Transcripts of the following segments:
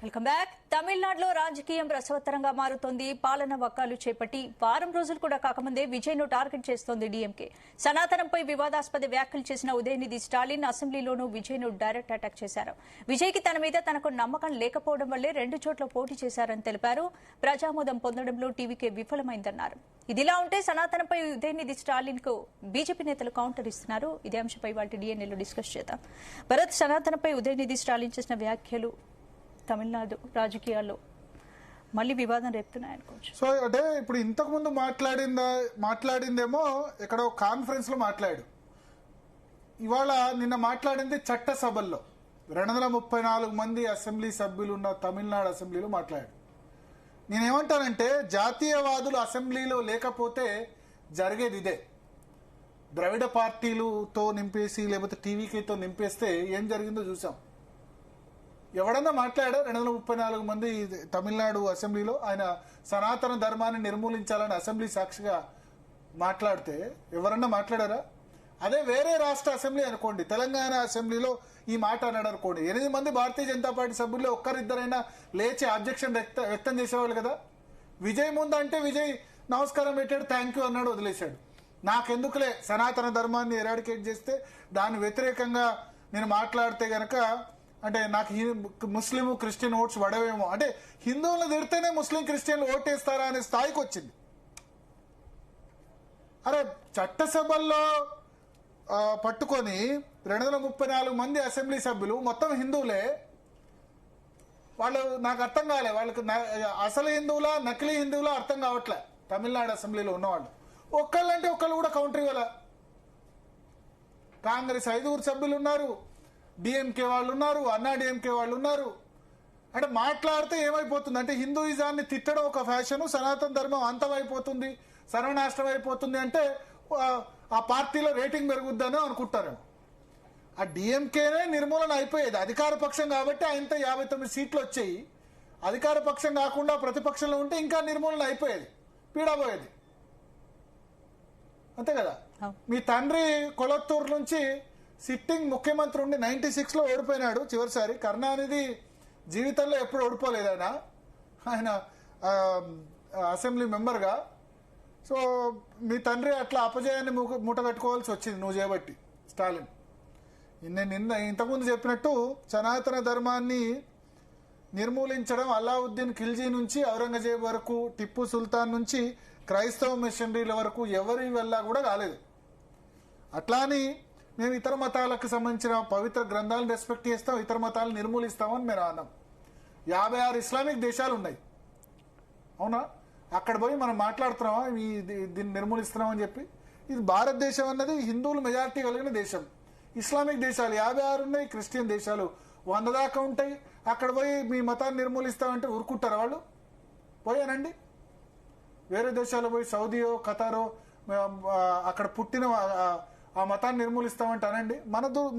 Welcome back. తమిళనాడులో రాజకీయం రసవత్తరంగా మారుతోంది. పాలన వక్కాలు చేపట్టి వారం రోజులు కూడా కాకముందే విజయ్ను టార్గెట్ చేస్తోంది డీఎంకే. సనాతనంపై వివాదాస్పద వ్యాఖ్యలు చేసిన ఉదయనిధి స్టాలిన్ అసెంబ్లీలోనూ విజయ్ను డైరెక్ట్ అటాక్ చేశారు. విజయ్కి తన మీద తనకు నమ్మకం లేకపోవడం వల్లే 2 చోట్ల పోటీ చేశారని తెలిపారు. ప్రజామోదం పొందడంలో టీవీకే విఫలమైందన్నారు. ఇదిలా ఉంటే సనాతనంపై ఉదయనిధి స్టాలిన్ కు బీజేపీ నేతలు కౌంటర్ ఇస్తున్నారు. ఇదే అంశంపై వాటి డిఎన్ఏలో డిస్కస్ చేద్దాం. భరత్, సనాతనంపై ఉదయనిధి స్టాలిన్ చేసిన వ్యాఖ్యలు తమిళనాడు రాజకీయాల్లో మళ్ళీ వివాదం రేపుతున్నాయనుకోవచ్చు. సో అంటే ఇప్పుడు ఇంతకు ముందు మాట్లాడిందేమో ఎక్కడో కాన్ఫరెన్స్ లో మాట్లాడు. ఇవాళ నిన్న మాట్లాడింది చట్టసభల్లో 234 మంది అసెంబ్లీ సభ్యులు ఉన్న తమిళనాడు అసెంబ్లీలో మాట్లాడాడు. నేనేమంటానంటే జాతీయవాదులు అసెంబ్లీలో లేకపోతే జరిగేది ఇదే. ద్రవిడ పార్టీలతో నింపేసి లేకపోతే టీవీకేతో నింపేస్తే ఏం జరిగిందో చూసాం. ఎవడన్నా మాట్లాడా 234 మంది తమిళనాడు అసెంబ్లీలో ఆయన సనాతన ధర్మాన్ని నిర్మూలించాలని అసెంబ్లీ సాక్షిగా మాట్లాడితే ఎవరన్నా మాట్లాడారా? అదే వేరే రాష్ట్ర అసెంబ్లీ అనుకోండి, తెలంగాణ అసెంబ్లీలో ఈ మాట అన్నాడు అనుకోండి, 8 మంది భారతీయ జనతా పార్టీ సభ్యుల్లో ఒక్కరిద్దరైనా లేచి అబ్జెక్షన్ వ్యక్తం చేసేవాళ్ళు కదా. విజయ్ ముందు అంటే విజయ్ నమస్కారం పెట్టాడు, థ్యాంక్ యూ అన్నాడు, వదిలేశాడు. నాకెందుకులే సనాతన ధర్మాన్ని ఎరాడికేట్ చేస్తే దాని వ్యతిరేకంగా నేను మాట్లాడితే గనక అంటే నాకు ముస్లిం క్రిస్టియన్ ఓట్స్ పడవేమో, అంటే హిందువులను తిడితేనే ముస్లిం క్రిస్టియన్లు ఓటేస్తారా అనే స్థాయికి వచ్చింది. అరే చట్టసభల్లో పట్టుకొని 234 మంది అసెంబ్లీ సభ్యులు మొత్తం హిందువులే. వాళ్ళు నాకు అర్థం కాలే, వాళ్ళకి అసలు హిందువులా నకిలీ హిందువులా అర్థం కావట్లే. తమిళనాడు అసెంబ్లీలో ఉన్నవాళ్ళు ఒక్కళ్ళంటే ఒక్కళ్ళు కూడా కౌంటర్ ఇవ్వాల. కాంగ్రెస్ 5 సభ్యులు ఉన్నారు, డిఎంకే వాళ్ళు ఉన్నారు, అన్నా డిఎంకే వాళ్ళు ఉన్నారు. అంటే మాట్లాడితే ఏమైపోతుంది అంటే హిందూయిజాన్ని తిట్టడం ఒక ఫ్యాషన్, సనాతన ధర్మం అంతమైపోతుంది, సర్వనాశనం అయిపోతుంది అంటే ఆ పార్టీలో రేటింగ్ పెరుగుద్దని అనుకుంటారు. ఆ డిఎంకేనే నిర్మూలన అయిపోయేది. అధికార పక్షం కాబట్టి ఆయనతో 59 సీట్లు వచ్చాయి. అధికార పక్షం కాకుండా ప్రతిపక్షంలో ఉంటే ఇంకా నిర్మూలన అయిపోయేది, పీడబోయేది. అంతే కదా. మీ తండ్రి కొలత్తూరు నుంచి సిట్టింగ్ ముఖ్యమంత్రి ఉండి 96లో ఓడిపోయినాడు చివరిసారి. కరుణానిధి జీవితంలో ఎప్పుడు ఓడిపోలేదు ఆయన అసెంబ్లీ మెంబర్గా. సో మీ తండ్రి అట్లా అపజయాన్ని మూటగట్టుకోవాల్సి వచ్చింది నువ్వు చేయబట్టి స్టాలిన్. నేను ఇంతకుముందు చెప్పినట్టు సనాతన ధర్మాన్ని నిర్మూలించడం అల్లావుద్దీన్ ఖిల్జీ నుంచి ఔరంగజేబ్ వరకు, టిప్పు సుల్తాన్ నుంచి క్రైస్తవ మిషనరీల వరకు ఎవరి వల్ల కూడా కాలేదు. అట్లా అని మేము ఇతర మతాలకు సంబంధించిన పవిత్ర గ్రంథాలను రెస్పెక్ట్ చేస్తాం, ఇతర మతాలను నిర్మూలిస్తామని మేము అన్నాం. 56 ఇస్లామిక్ దేశాలు ఉన్నాయి, అవునా? అక్కడ పోయి మనం మాట్లాడుతున్నామా దీన్ని నిర్మూలిస్తున్నామని చెప్పి? ఇది భారతదేశం అన్నది హిందువులు మెజారిటీ కలిగిన దేశం. ఇస్లామిక్ దేశాలు 56 ఉన్నాయి, క్రిస్టియన్ దేశాలు 100 దాకా ఉంటాయి. అక్కడ పోయి మీ మతాన్ని నిర్మూలిస్తామంటే ఊరుకుంటారా వాళ్ళు? పోయానండి వేరే దేశాల్లో పోయి సౌదీయో ఖతారో అక్కడ పుట్టిన ఆ మతాన్ని నిర్మూలిస్తామంటే అనండి.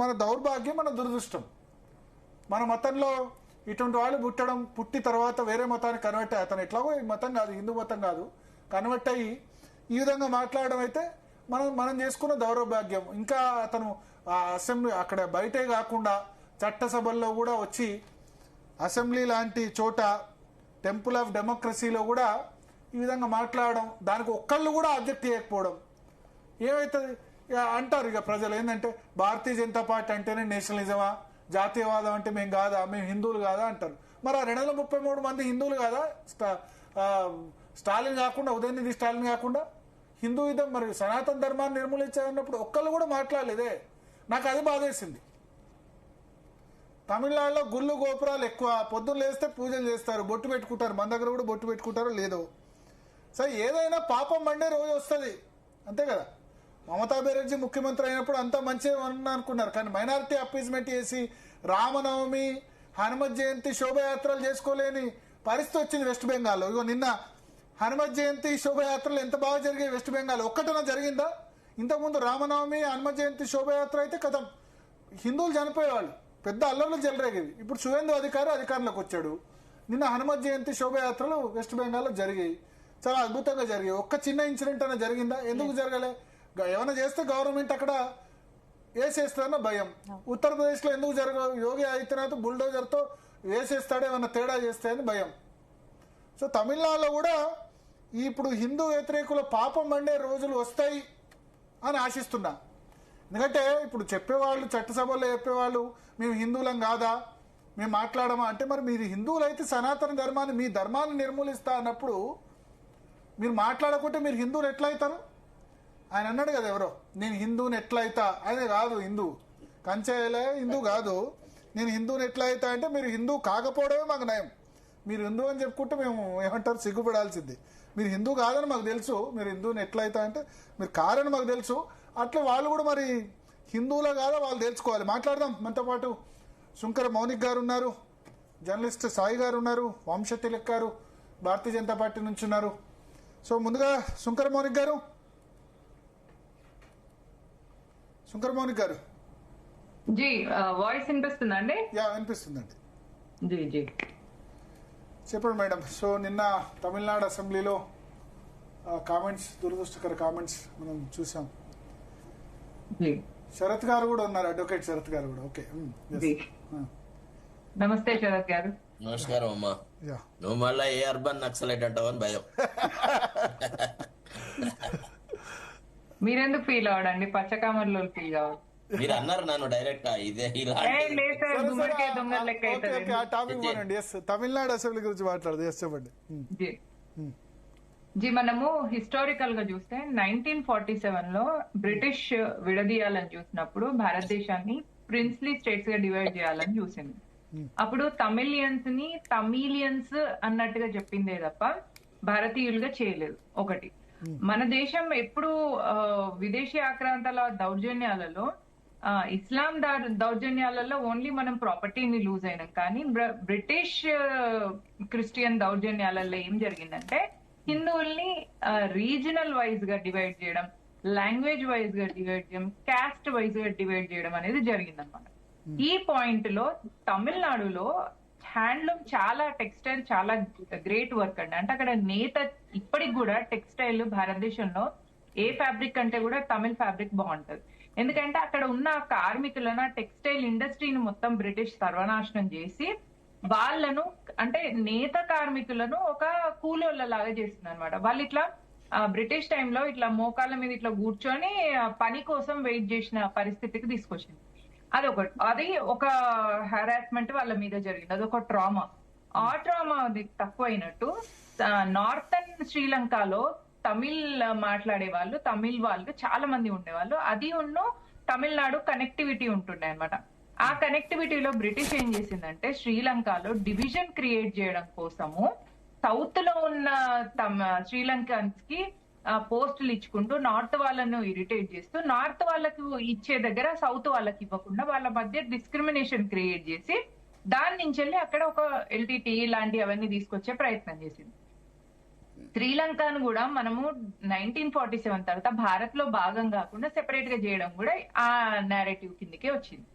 మన దౌర్భాగ్యం, మన దురదృష్టం. మన మతంలో ఇటువంటి వాళ్ళు పుట్టి తర్వాత వేరే మతాన్ని కన్వర్ట్ అయ్యి, అతను ఎట్లాగో ఈ మతం కాదు, హిందూ మతం కాదు, కన్వర్ట్ అయ్యి ఈ విధంగా మాట్లాడడం అయితే మనం చేసుకున్న దౌర్భాగ్యం. ఇంకా అతను అసెంబ్లీ అక్కడ బయటే కాకుండా చట్టసభల్లో కూడా వచ్చి అసెంబ్లీ లాంటి చోట టెంపుల్ ఆఫ్ డెమోక్రసీలో కూడా ఈ విధంగా మాట్లాడడం, దానికి ఒక్కళ్ళు కూడా ఆబ్జెక్ట్ చేయకపోవడం ఏమవుతుంది అంటారు. ఇక ప్రజలు ఏంటంటే భారతీయ జనతా పార్టీ అంటేనే నేషనలిజమా, జాతీయవాదం అంటే మేము కాదా, మేము హిందువులు కాదా అంటారు. మరి ఆ 233 మంది హిందువులు కాదా? స్టాలిన్ కాకుండా, ఉదయనిధి స్టాలిన్ కాకుండా హిందూయిజం మరి సనాతన ధర్మాన్ని నిర్మూలించాలన్నప్పుడు ఒక్కళ్ళు కూడా మాట్లాడలేదే. నాకు అది బాధేసింది. తమిళనాడులో గుళ్ళు గోపురాలు ఎక్కువ, పొద్దున్న లేస్తే పూజలు చేస్తారు, బొట్టు పెట్టుకుంటారు. మన దగ్గర కూడా బొట్టు పెట్టుకుంటారో లేదో. సరే ఏదైనా పాపం మండే రోజు వస్తుంది, అంతే కదా. మమతా బెనర్జీ ముఖ్యమంత్రి అయినప్పుడు అంతా మంచిగా అనుకున్నారు, కానీ మైనారిటీ అప్పీజ్మెంట్ చేసి రామనవమి, హనుమత్ జయంతి శోభయాత్రలు చేసుకోలేని పరిస్థితి వచ్చింది వెస్ట్ బెంగాల్లో. ఇగో నిన్న హనుమత్ జయంతి శోభయాత్రలు ఎంత బాగా జరిగాయి వెస్ట్ బెంగాల్. ఒక్కటనా జరిగిందా? ఇంతకుముందు రామనవమి, హనుమత్ జయంతి శోభయాత్ర అయితే కథం హిందువులు చనిపోయేవాళ్ళు, పెద్ద అల్లర్లు చెలరేగేవి. ఇప్పుడు శువేందు అధికారంలోకి వచ్చాడు. నిన్న హనుమత్ జయంతి శోభయాత్రలు వెస్ట్ బెంగాల్లో జరిగాయి, చాలా అద్భుతంగా జరిగాయి. ఒక్క చిన్న ఇన్సిడెంట్ అయినా జరిగిందా? ఎందుకు జరగలే? ఏమైనా చేస్తే గవర్నమెంట్ అక్కడ వేసేస్తారన్న భయం. ఉత్తరప్రదేశ్ లో ఎందుకు జరగదు? యోగి ఆదిత్యనాథ్ బుల్డోజర్ తో వేసేస్తాడు ఏమన్నా తేడా చేస్తే అని భయం. సో తమిళనాడులో కూడా ఇప్పుడు హిందూ వ్యతిరేకుల పాపం పండే రోజులు వస్తాయి అని ఆశిస్తున్నా. ఎందుకంటే ఇప్పుడు చెప్పేవాళ్ళు, చట్టసభల్లో చెప్పేవాళ్ళు మేము హిందువులం కాదా, మేము మాట్లాడమా అంటే, మరి మీరు హిందువులు అయితే సనాతన ధర్మాన్ని, మీ ధర్మాన్ని నిర్మూలిస్తా అన్నప్పుడు మీరు మాట్లాడకుంటే మీరు హిందువులు ఎట్లా అవుతారు? ఆయన అన్నాడు కదా ఎవరో, నేను హిందువుని ఎట్లా అవుతా, ఆయన కాదు హిందూ, కంచెలే హిందూ కాదు, నేను హిందువుని ఎట్లా అవుతా అంటే మీరు హిందూ కాకపోవడమే మాకు నయం. మీరు హిందూ అని చెప్పుకుంటే మేము ఏమంటారు సిగ్గుపడాల్సింది. మీరు హిందూ కాదని మాకు తెలుసు, మీరు హిందువుని ఎట్లా అవుతా అంటే మీరు కారని మాకు తెలుసు. అట్లా వాళ్ళు కూడా మరి హిందువులా కాదా వాళ్ళు తెలుసుకోవాలి. మాట్లాడదాం. మనతో పాటు శుంకర మౌనిక్ గారు ఉన్నారు, జర్నలిస్ట్ సాయి గారు ఉన్నారు, వంశ తిలక్ గారు భారతీయ జనతా పార్టీ నుంచి ఉన్నారు. సో ముందుగా శుంకర మౌనిక్ గారు. శుంకర మౌనిక్ గారు జీ వాయిస్ వినిపిస్తుందండి? యా వినిపిస్తుందండి. జీ జీ చెప్పండి మేడం. సో నిన్న తమిళనాడు అసెంబ్లీలో కామెంట్స్, దురదృష్టకర కామెంట్స్ మనం చూసాం. జీ శరత్ గారు కూడా ఉన్నారు, అడ్వకేట్ శరత్ గారు కూడా. ఓకే, జీ నమస్తే శరత్ గారు. నమస్కారం అమ్మా. నువ్వు మళ్ళా ఏ అర్బన్ నక్సలైట్ అంటావు అని భయం. మీరెందుకు ఫీల్ అవడండి, పచ్చకామర్లో ఫీల్ కావాలి. మీరు అన్నారు నన్ను డైరెక్ట్ ఇదే ఇలా లేదు సార్, గుమ్మడికాయ దొంగ లెక్క అవుతుంది. ఆ టాపిక్ పోనండి. ఎస్, తమిళనాడు అసెంబ్లీ గురించి మాట్లాడదు. ఎస్ చెప్పండి. జీ జీ మనము హిస్టారికల్ గా చూస్తే 1947 లో బ్రిటిష్ విడదీయాలని చూసినప్పుడు భారతదేశాన్ని ప్రిన్స్లీ స్టేట్స్ గా డివైడ్ చేయాలని చూసింది. అప్పుడు తమిళియన్స్ ని తమిళియన్స్ అన్నట్టుగా చెప్పిందే తప్ప భారతీయులుగా చేయలేదు. ఒకటి, మన దేశం ఎప్పుడు విదేశీ ఆక్రాంతాల దౌర్జన్యాలలో, ఇస్లాం దౌర్జన్యాలలో ఓన్లీ మనం ప్రాపర్టీని లూజ్ అయినాం. కానీ బ్రిటిష్ క్రిస్టియన్ దౌర్జన్యాలలో ఏం జరిగిందంటే హిందువుల్ని రీజనల్ వైజ్ గా డివైడ్ చేయడం, లాంగ్వేజ్ వైజ్ గా డివైడ్ చేయడం, క్యాస్ట్ వైజ్ గా డివైడ్ చేయడం అనేది జరిగిందన్నమాట. ఈ పాయింట్ లో తమిళనాడులో హ్యాండ్లూమ్ చాలా, టెక్స్టైల్ చాలా గ్రేట్ వర్క్ అండి. అంటే అక్కడ నేత ఇప్పటికి కూడా టెక్స్టైల్ భారతదేశంలో ఏ ఫ్యాబ్రిక్ కంటే కూడా తమిళ్ ఫ్యాబ్రిక్ బాగుంటది. ఎందుకంటే అక్కడ ఉన్న కార్మికులను, టెక్స్టైల్ ఇండస్ట్రీని మొత్తం బ్రిటిష్ సర్వనాశనం చేసి వాళ్ళను, అంటే నేత కార్మికులను ఒక కూలోళ్ళలాగా చేస్తుంది అనమాట. వాళ్ళు ఇట్లా బ్రిటిష్ టైంలో ఇట్లా మోకాళ్ళ మీద ఇట్లా కూర్చొని పని కోసం వెయిట్ చేసిన పరిస్థితికి తీసుకొచ్చింది. అది ఒక హెరాస్మెంట్ వాళ్ళ మీద జరిగింది, అది ఒక ట్రామా. ఆ ట్రామా అది తక్కువైనట్టు నార్థన్ శ్రీలంకలో తమిళ్ మాట్లాడే వాళ్ళు, తమిళ్ వాళ్ళు చాలా మంది ఉండేవాళ్ళు. అది తమిళనాడు కనెక్టివిటీ ఉంటుండే అనమాట. ఆ కనెక్టివిటీలో బ్రిటిష్ ఏం చేసిందంటే శ్రీలంకలో డివిజన్ క్రియేట్ చేయడం కోసము సౌత్ లో ఉన్న శ్రీలంకన్స్ కి పోస్టులు ఇచ్చుకుంటూ నార్త్ వాళ్ళను ఇరిటేట్ చేస్తూ, నార్త్ వాళ్ళకి ఇచ్చే దగ్గర సౌత్ వాళ్ళకి ఇవ్వకుండా వాళ్ళ మధ్య డిస్క్రిమినేషన్ క్రియేట్ చేసి దాని నుంచి వెళ్ళి అక్కడ ఒక ఎల్టీటీ లాంటి అవన్నీ తీసుకొచ్చే ప్రయత్నం చేసింది. శ్రీలంకను కూడా మనము 1947 తర్వాత భారత్ లో భాగం కాకుండా సెపరేట్ గా చేయడం కూడా ఆ నేరేటివ్ కిందకే వచ్చింది.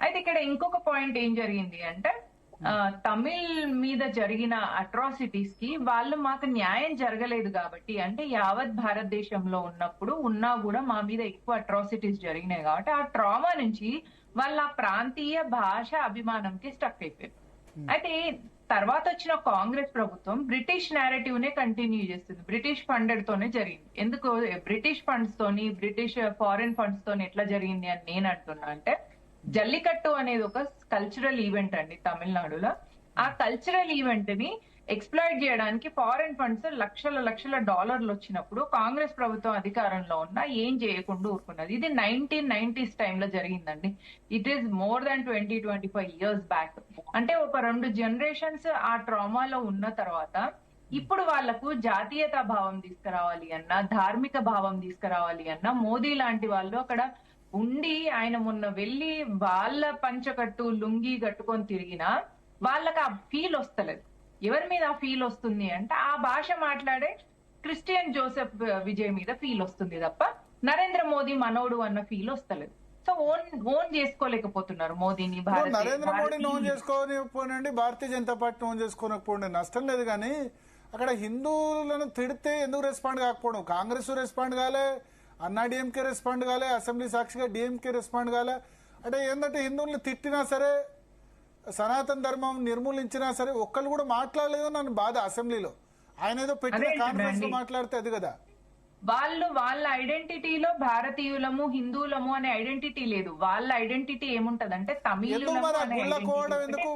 అయితే ఇక్కడ ఇంకొక పాయింట్ ఏం జరిగింది అంటే తమిళ్ మీద జరిగిన అట్రాసిటీస్ కి వాళ్ళు మాకు న్యాయం జరగలేదు కాబట్టి, అంటే యావత్ భారతదేశంలో ఉన్నప్పుడు ఉన్నా కూడా మా మీద ఎక్కువ అట్రాసిటీస్ జరిగినాయి కాబట్టి ఆ ట్రామా నుంచి వాళ్ళ ప్రాంతీయ భాష అభిమానంకి స్టక్ అయిపోయారు. అయితే తర్వాత వచ్చిన కాంగ్రెస్ ప్రభుత్వం బ్రిటిష్ నేరేటివ్ నే కంటిన్యూ చేస్తుంది. బ్రిటిష్ ఫండెడ్ తోనే జరిగింది. ఎందుకు బ్రిటిష్ ఫండ్స్ తోని, బ్రిటిష్ ఫారెన్ ఫండ్స్ తోని ఎట్లా జరిగింది అని నేను అంటున్నా అంటే, జల్లికట్టు అనేది ఒక కల్చరల్ ఈవెంట్ అండి తమిళనాడులో. ఆ కల్చరల్ ఈవెంట్ ని ఎక్స్ప్లాయిట్ చేయడానికి ఫారెన్ ఫండ్స్ లక్షల డాలర్లు వచ్చినప్పుడు కాంగ్రెస్ ప్రభుత్వం అధికారంలో ఉన్నా ఏం చేయకుండా ఊరుకున్నది. ఇది 1990s టైంలో జరిగిందండి. It is more than 20-25 years back. అంటే ఒక 2 generations ఆ ట్రామాలో ఉన్న తర్వాత ఇప్పుడు వాళ్లకు జాతీయతా భావం తీసుకురావాలి అన్నా, ధార్మిక భావం తీసుకురావాలి అన్నా మోదీ లాంటి వాళ్ళు అక్కడ ఉండి, ఆయన మొన్న వెళ్ళి వాళ్ళ పంచకట్టు లుంగి కట్టుకొని తిరిగినా వాళ్ళకి ఆ ఫీల్ వస్తలేదు. ఎవరి మీద ఆ ఫీల్ వస్తుంది అంటే ఆ భాష మాట్లాడే క్రిస్టియన్ జోసెఫ్ విజయ్ మీద ఫీల్ వస్తుంది తప్ప నరేంద్ర మోదీ మనోడు అన్న ఫీల్ వస్తలేదు. సో ఓన్ చేసుకోలేకపోతున్నారు మోదీని. నరేంద్ర మోడీని own చేసుకోనిపోనండి, Bharatiya Janata party own చేసుకోకపోండి, నష్టం లేదు. కానీ అక్కడ హిందువులను తిడితే ఎందుకు రెస్పాండ్ కాకపోవడం? కాంగ్రెస్ రెస్పాండ్ కాలే, అన్నా డిఎంకే రెస్పాండ్ కాలే, అసెంబ్లీ సాక్షిగా డిఎంకే రెస్పాండ్ కాలే. అంటే ఏంటంటే హిందువుల్ని తిట్టినా సరే సనాతన ధర్మం నిర్మూలించినా సరే ఒక్కళ్ళు కూడా మాట్లాడలేదు నన్ను బాధ. అసెంబ్లీలో ఆయన ఏదో పెట్టిన కాన్ఫరెన్స్ లో మాట్లాడితే అది కదా, వాళ్ళ ఐడెంటిటీలో భారతీయులము హిందువులము అనే ఐడెంటిటీ లేదు. వాళ్ళ ఐడెంటిటీ ఏముంటదంటే తమిళులము అనే గుళ్ళకు పోవడం ఎందుకు,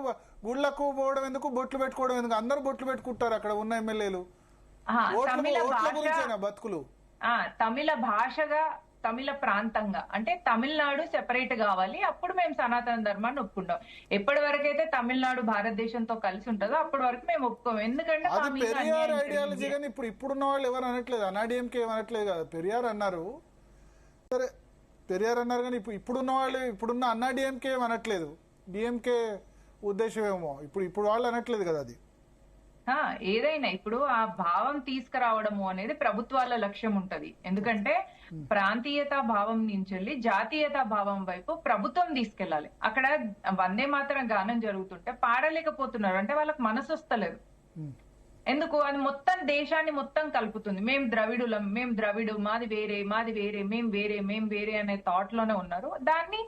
గుళ్ళకు పోవడం ఎందుకు, బొట్లు పెట్టుకోవడం ఎందుకు? అందరు బొట్లు పెట్టుకుంటారు అక్కడ ఉన్న ఎమ్మెల్యేలు. బతుకులు తమిళ భాషగా, తమిళ ప్రాంతంగా అంటే తమిళనాడు సెపరేట్ కావాలి, అప్పుడు మేము సనాతన ధర్మాన్ని ఒప్పుకుంటాం. ఎప్పటి వరకు అయితే తమిళనాడు భారతదేశంతో కలిసి ఉంటుందో అప్పటి వరకు మేము ఒప్పుకోం. ఎందుకంటే పెరియార్ ఐడియాలజీ కానీ ఇప్పుడున్న వాళ్ళు ఎవరు అనట్లేదు, అన్నాడీఎంకే అనట్లేదు కదా, పెరియార్ అన్నారు. సరే పెరియార్ అన్నారు కానీ ఇప్పుడున్న వాళ్ళు, ఇప్పుడున్న అన్నాడీఎంకే అనట్లేదు. డిఎంకే ఉద్దేశం ఏమో ఇప్పుడు వాళ్ళు అనట్లేదు కదా. అది ఏదైనా ఇప్పుడు ఆ భావం తీసుకురావడము అనేది ప్రభుత్వాల లక్ష్యం ఉంటది. ఎందుకంటే ప్రాంతీయతా భావం నుంచి వెళ్ళి జాతీయతా భావం వైపు ప్రభుత్వం తీసుకెళ్లాలి. అక్కడ వందే మాతరం గానం జరుగుతుంటే పాడలేకపోతున్నారు అంటే వాళ్ళకి మనసు వస్తలేదు. ఎందుకు? అది మొత్తం దేశాన్ని మొత్తం కలుపుతుంది. మేం ద్రవిడులం, మేం ద్రవిడు, మాది వేరే, మాది వేరే, మేం వేరే అనే థాట్ లోనే ఉన్నారు. దాన్ని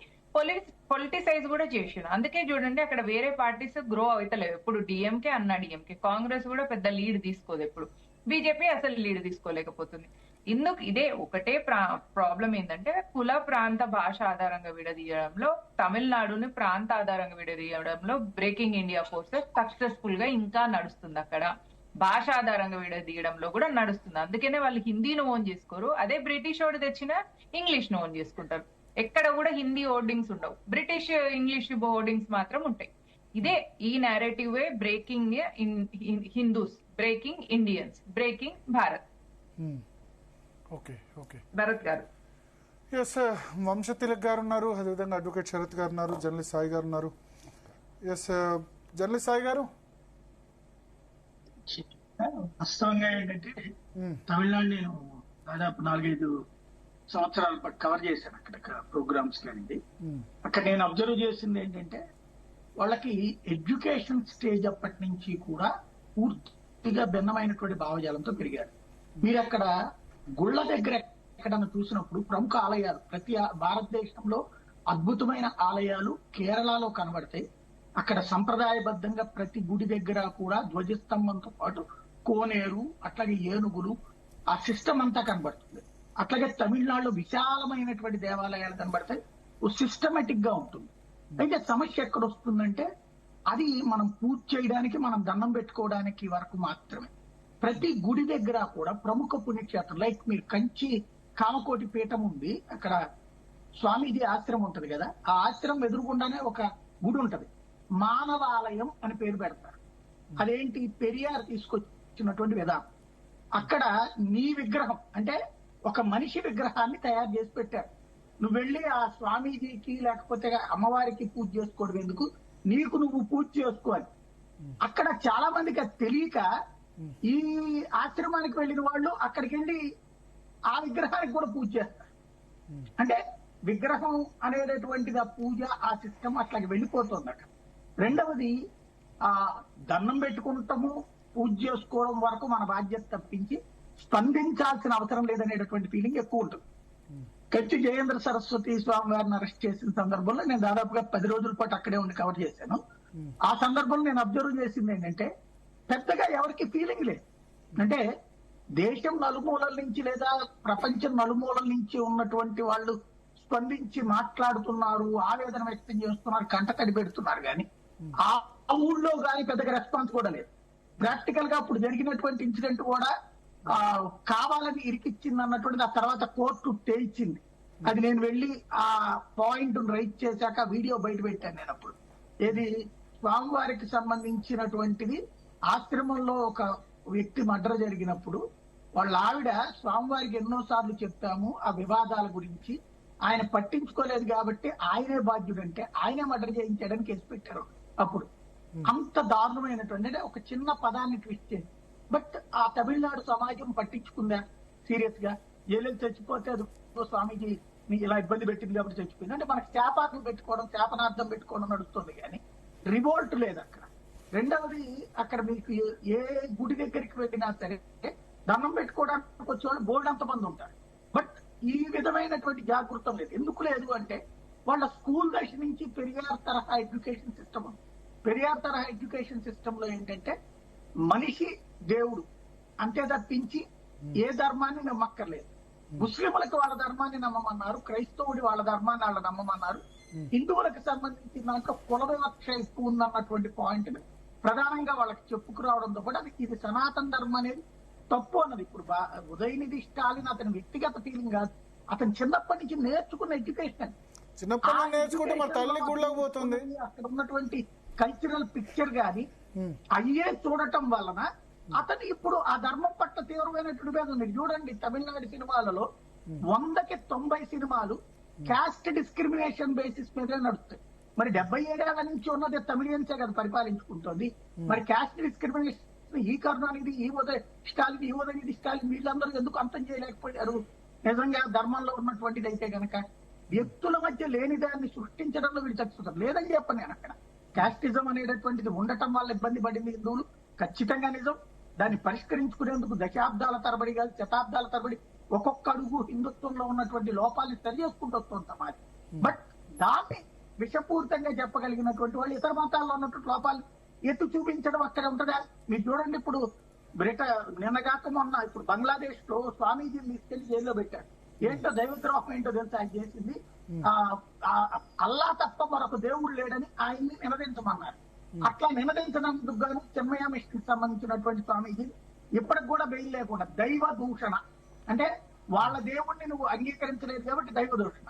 పొలిటిసైజ్ కూడా చేసారు. అందుకే చూడండి అక్కడ వేరే పార్టీస్ గ్రో అవుతలేవు. ఇప్పుడు డిఎంకే అన్నాడీఎంకే, కాంగ్రెస్ కూడా పెద్ద లీడ్ తీసుకోదు. ఇప్పుడు బీజేపీ అసలు లీడ్ తీసుకోలేకపోతుంది. ఇదే ఒకటే ప్రాబ్లం ఏంటంటే కుల ప్రాంత భాష ఆధారంగా విడదీయడంలో, తమిళనాడుని ప్రాంత ఆధారంగా విడదీయడంలో బ్రేకింగ్ ఇండియా ఫోర్సెస్ సక్సెస్ఫుల్ గా ఇంకా నడుస్తుంది. అక్కడ భాష ఆధారంగా విడదీయడంలో కూడా నడుస్తుంది. అందుకనే వాళ్ళు హిందీని ఓన్ చేసుకోరు. అదే బ్రిటిష్ వాడు తెచ్చిన ఇంగ్లీష్ ను ఓన్ చేసుకుంటారు. ఎక్కడ కూడా హిందీ హోర్డింగ్స్ ఉండవు, బ్రిటిష్ ఇంగ్లీష్ హోర్డింగ్స్ మాత్రం ఉంటాయి. ఇదే ఈ narrative way breaking Hindus, breaking Indians, breaking Bharat. Bharat గారు, ఎస్, వంశతిలక్ గారు ఉన్నారు, అదేవిధంగా అడ్వకేట్ శరత్ గారు ఉన్నారు, జర్నలిస్ట్ సాయి గారు ఉన్నారు. ఎస్, జర్నలిస్ట్ సాయి గారు, వాస్తవంగా ఏంటంటే తమిళనాడు నేను దాదాపు 4-5 సంవత్సరాల పాటు కవర్ చేశాను అక్కడ ప్రోగ్రామ్స్ అనేది. అక్కడ నేను అబ్జర్వ్ చేసింది ఏంటంటే వాళ్ళకి ఎడ్యుకేషన్ స్టేజ్ అప్పటి నుంచి కూడా పూర్తిగా భిన్నమైనటువంటి భావజాలంతో పెరిగారు. మీరు అక్కడ గుళ్ళ దగ్గర ఎక్కడన్నా చూసినప్పుడు ప్రముఖ ఆలయాలు, ప్రతి భారతదేశంలో అద్భుతమైన ఆలయాలు కేరళలో కనబడతాయి. అక్కడ సంప్రదాయబద్ధంగా ప్రతి గుడి దగ్గర కూడా ధ్వజస్తంభంతో పాటు కోనేరు, అట్లాగే ఏనుగులు, ఆ సిస్టమ్ అంతా కనబడుతుంది. అట్లాగే తమిళనాడులో విశాలమైనటువంటి దేవాలయాలు కనబడతాయి, సిస్టమేటిక్ గా ఉంటుంది. అయితే సమస్య ఎక్కడ వస్తుందంటే అది మనం పూజ చేయడానికి, మనం దండం పెట్టుకోవడానికి వరకు మాత్రమే. ప్రతి గుడి దగ్గర కూడా ప్రముఖ పుణ్యక్షేత్రం, లైక్ మీరు కంచి కామకోటి పీఠం ఉంది, అక్కడ స్వామీజీ ఆశ్రమం ఉంటది కదా, ఆ ఆశ్రమం ఎదురుగుండానే ఒక గుడి ఉంటది, మానవాలయం అని పేరు పెడతారు. అదేంటి? పెరియార్ తీసుకొచ్చినటువంటి విధానం. అక్కడ నీ విగ్రహం అంటే ఒక మనిషి విగ్రహాన్ని తయారు చేసి పెట్టారు. నువ్వు వెళ్ళి ఆ స్వామీజీకి లేకపోతే అమ్మవారికి పూజ చేసుకోవడం ఎందుకు, నీకు నువ్వు పూజ చేసుకోవాలి. అక్కడ చాలా మందికి అది తెలియక ఈ ఆశ్రమానికి వెళ్ళిన వాళ్ళు అక్కడికి వెళ్ళి ఆ విగ్రహానికి కూడా పూజ చేస్తారు. అంటే విగ్రహం అనేటటువంటిది ఆ పూజ, ఆ సిస్టమ్ అట్లాగే వెళ్ళిపోతుంది అక్కడ. రెండవది ఆ దండం పెట్టుకుంటాము, పూజ చేసుకోవడం వరకు మన బాధ్యత తప్పించి స్పందించాల్సిన అవసరం లేదనేటటువంటి ఫీలింగ్ ఎక్కువ ఉంటుంది. కంచి జయేంద్ర సరస్వతి స్వామి వారిని అరెస్ట్ చేసిన సందర్భంలో నేను దాదాపుగా 10 రోజుల పాటు అక్కడే ఉండి కవర్ చేశాను. ఆ సందర్భంలో నేను అబ్జర్వ్ చేసింది ఏంటంటే పెద్దగా ఎవరికి ఫీలింగ్ లేదు. అంటే దేశం నలుమూలల నుంచి లేదా ప్రపంచం నలుమూలల నుంచి ఉన్నటువంటి వాళ్ళు స్పందించి మాట్లాడుతున్నారు, ఆవేదన వ్యక్తం చేస్తున్నారు, కంటతడి పెడుతున్నారు. కానీ ఆ ఊళ్ళో కానీ పెద్దగా రెస్పాన్స్ కూడా లేదు. ప్రాక్టికల్ గా అప్పుడు జరిగినటువంటి ఇన్సిడెంట్ కూడా కావాలని ఇరికిచ్చింది అన్నటువంటిది ఆ తర్వాత కోర్టు తేల్చింది. అది నేను వెళ్ళి ఆ పాయింట్ రైట్ చేశాక వీడియో బయట పెట్టాను నేను. అప్పుడు ఏది స్వామివారికి సంబంధించినటువంటిది ఆశ్రమంలో ఒక వ్యక్తి మర్డర్ జరిగినప్పుడు వాళ్ళ ఆవిడ స్వామివారికి ఎన్నోసార్లు చెప్తాము ఆ వివాదాల గురించి, ఆయన పట్టించుకోలేదు కాబట్టి ఆయనే బాధ్యుడంటే ఆయనే మర్డర్ చేయించడానికి కేసు పెట్టారు. అప్పుడు అంత దారుణమైనటువంటి, అంటే ఒక చిన్న పదాన్ని ట్విస్ట్ చేసి, బట్ ఆ తమిళనాడు సమాజం పట్టించుకుందా సీరియస్ గా? జైలు చచ్చిపోతే అది స్వామీజీ ఇలా ఇబ్బంది పెట్టింది కాబట్టి చచ్చిపోయింది అంటే మనకి శాపార్థం పెట్టుకోవడం, శాపనార్థం పెట్టుకోవడం నడుస్తుంది, కానీ రివోల్ట్ లేదు అక్కడ. రెండవది అక్కడ మీకు ఏ గుడి దగ్గరికి వెళ్ళినా సరే దండం పెట్టుకోవడానికి వచ్చేవాళ్ళు బోల్డ్ అంత మంది ఉంటారు. బట్ ఈ విధమైనటువంటి జాగృతం లేదు. ఎందుకు లేదు అంటే వాళ్ళ స్కూల్ దశ నుంచి పెరియార్ తరహా ఎడ్యుకేషన్ సిస్టమ్ ఉంది. పెరియార్ తరహా ఎడ్యుకేషన్ సిస్టమ్ లో ఏంటంటే మనిషి దేవుడు అంతే తప్పించి ఏ ధర్మాన్ని నమ్మక్కర్లేదు. ముస్లింలకు వాళ్ళ ధర్మాన్ని నమ్మమన్నారు, క్రైస్తవుడి వాళ్ళ ధర్మాన్ని వాళ్ళ నమ్మమన్నారు. హిందువులకు సంబంధించిన దాంట్లో కుల వివక్ష ఎక్కువ ఉందన్నటువంటి పాయింట్ ప్రధానంగా వాళ్ళకి చెప్పుకురావడంతో కూడా ఇది సనాతన ధర్మం అనేది తప్పు అన్నది. ఇప్పుడు ఉదయనిధి స్టాలిన్ అతని వ్యక్తిగత ఫీలింగ్ కాదు, అతను చిన్నప్పటి నుంచి నేర్చుకున్న ఎడ్యుకేషన్. చిన్నప్పటి నేర్చుకుంటే మరి తల్లి గుళ్ళకి పోతుంది. అక్కడ ఉన్నటువంటి కల్చరల్ పిక్చర్ గాని అయ్యే చూడటం వలన అతను ఇప్పుడు ఆ ధర్మం పట్ల తీవ్రమైనటువంటి మీద ఉంది. చూడండి, తమిళనాడు సినిమాలలో 100కి 90 సినిమాలు క్యాస్ట్ డిస్క్రిమినేషన్ బేసిస్ మీదే నడుస్తాయి. మరి 77 నుంచి ఉన్నది తమిళియన్సే కదా పరిపాలించుకుంటోంది. మరి క్యాస్ట్ డిస్క్రిమినేషన్ ఈ కరుణానిధి, ఈ ఉదయనిధి స్టాలిన్ వీళ్ళందరూ ఎందుకు అంతం చేయలేకపోయారు? నిజంగా ధర్మంలో ఉన్నటువంటిది అయితే గనక వ్యక్తుల మధ్య లేని దాన్ని సృష్టించడంలో వీళ్ళు చచ్చిపోతారు. లేదని చెప్పను నేను అక్కడ. క్యాస్టిజం అనేటటువంటిది ఉండటం వల్ల ఇబ్బంది పడింది హిందువులు, ఖచ్చితంగా నిజం. దాన్ని పరిష్కరించుకునేందుకు దశాబ్దాల తరబడి కాదు, శతాబ్దాల తరబడి ఒక్కొక్క అడుగు హిందుత్వంలో ఉన్నటువంటి లోపాలను సరి చేసుకుంటూ వస్తుంది సమాజం. బట్ దాన్ని విషపూరితంగా చెప్పగలిగినటువంటి వాళ్ళు ఇతర మతాల్లో ఉన్నటువంటి లోపాలు ఎత్తు చూపించడం అక్కడ ఉంటుందా? మీరు చూడండి, ఇప్పుడు నిన్నగాక మొన్న ఇప్పుడు బంగ్లాదేశ్ లో స్వామీజీని తీసుకెళ్లి జైల్లో పెట్టారు. ఏంటో దైవద్రోహం ఏంటో తెలుసు ఆయన చేసింది. అల్లా తప్ప మరొక దేవుడు లేడని ఆయన్ని నినదించమన్నారు. అట్లా నినదించినందుకు గాను చెన్మయ్య మిషన్ కి సంబంధించినటువంటి స్వామీజీ ఇప్పటికి కూడా బెయిల్ లేకుండా దైవ దూషణ, అంటే వాళ్ళ దేవుణ్ణి నువ్వు అంగీకరించలేదు కాబట్టి దైవ దూషణ.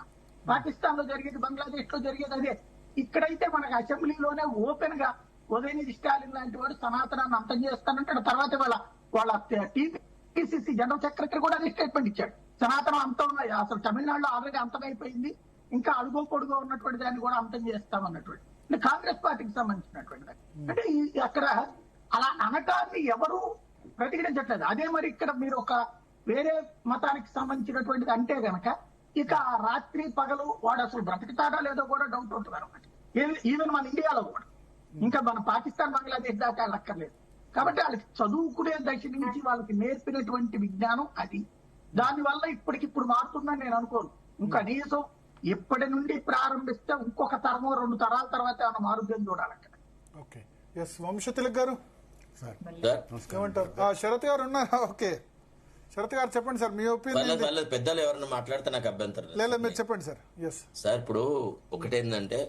పాకిస్తాన్ లో జరిగేది, బంగ్లాదేశ్ లో జరిగేది అదే. ఇక్కడైతే మనకు అసెంబ్లీలోనే ఓపెన్ గా ఉదయనిధి స్టాలిన్ లాంటి వాడు సనాతనాన్ని అంతం చేస్తానంటాడు. తర్వాత వాళ్ళ టీపీసీసీ జనరల్ సెక్రటరీ కూడా అదే స్టేట్మెంట్ ఇచ్చాడు. సనాతనం అంతం అసలు తమిళనాడులో ఆల్రెడీ అంతమైపోయింది, ఇంకా అడుగో పొడుగో ఉన్నటువంటి దాన్ని కూడా అంతం చేస్తామన్నటువంటి కాంగ్రెస్ పార్టీకి సంబంధించినటువంటి. అంటే అక్కడ అలా అనటాన్ని ఎవరు ప్రతిఘటించట్లేదు. అదే మరి ఇక్కడ మీరు ఒక వేరే మతానికి సంబంధించినటువంటిది అంటే గనక ఇక రాత్రి పగలు వాడు అసలు బ్రతుకుతాడా లేదో కూడా డౌట్ ఉంటుంది అనమాట. ఈవెన్ మన ఇండియాలో కూడా, ఇంకా మన పాకిస్తాన్ బంగ్లాదేశ్ దాకా వెళ్ళక్కర్లేదు. కాబట్టి వాళ్ళకి చదువుకునే దశ నుంచి వాళ్ళకి నేర్పినటువంటి విజ్ఞానం అది. దానివల్ల ఇప్పటికిప్పుడు మారుతుందని నేను అనుకోను. ఇంకా కనీసం ఇప్పటి నుండి ప్రారంభిస్తే ఇంకొక తరమో 2 తరాల తర్వాత ఏమైనా మారుద్దని చూడాలి అక్కడ. ఓకే, ఎస్ వంశతిలక్ గారు ఏమంటారు? శరత్ గారు ఉన్నారా? ఓకే, శరత్ గారు చెప్పండి సార్, మీ ఒపీనియన్. పెద్దలు ఎవరైనా మాట్లాడితే నాకు అభ్యంతరం లేదు, మీరు చెప్పండి సార్. ఎస్ సార్, ఇప్పుడు ఒకటేందంటే